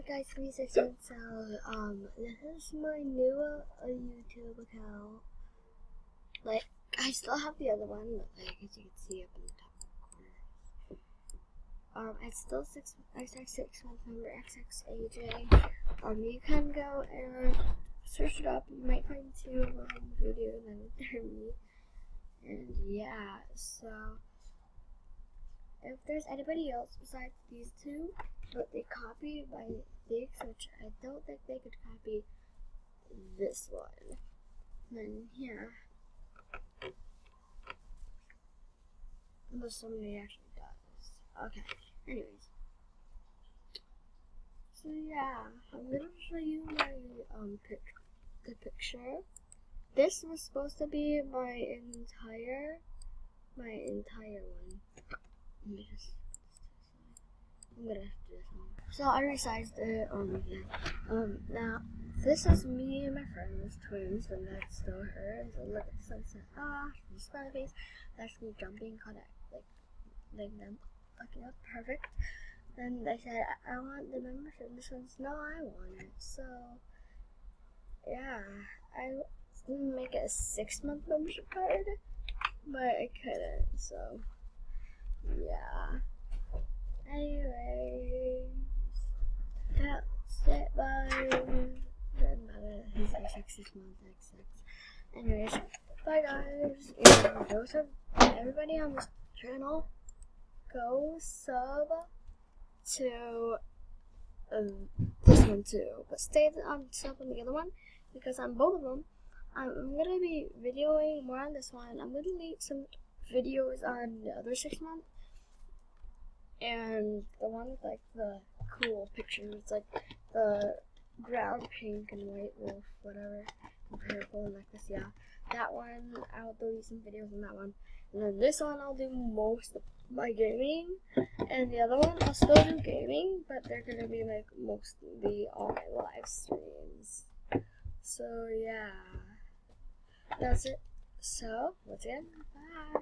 guys, please listen. So, this is my new YouTube account. Like, I still have the other one, but like, as you can see up in the top corner. It's still XX6 month member XXAJ. You can go and search it up. You might find two videos and they're me. And yeah, so if there's anybody else besides these two, but they copied my things, which I don't think they could copy this one, then yeah. Unless somebody actually does. Okay, anyways. So yeah, I'm gonna show you my the picture. This was supposed to be my entire one. I'm gonna do this one. So I resized it. Now this is me and my friends, twins, and that's still her. So look at the sunset. She's smiley face. That's me jumping, kind of like them. Okay, perfect. Then they said, I want the membership. This one's no, I want it. So yeah, I didn't make it a 6-month membership card, but I couldn't. So yeah. Anyways, that's it. Bye. His XX month XX. Anyways, bye guys. And those are everybody on this channel. Go sub to this one too, but stay on sub on the other one because on both of them, I'm gonna be videoing more on this one. I'm gonna leave some videos on the other 6 months. And the one with like the cool pictures, like the brown, pink, and white wolf, whatever, and purple necklace, yeah. That one, I'll do some videos on that one. And then this one, I'll do most of my gaming. And the other one, I'll still do gaming, but they're gonna be like mostly all my live streams. So yeah, that's it. So, once again, bye.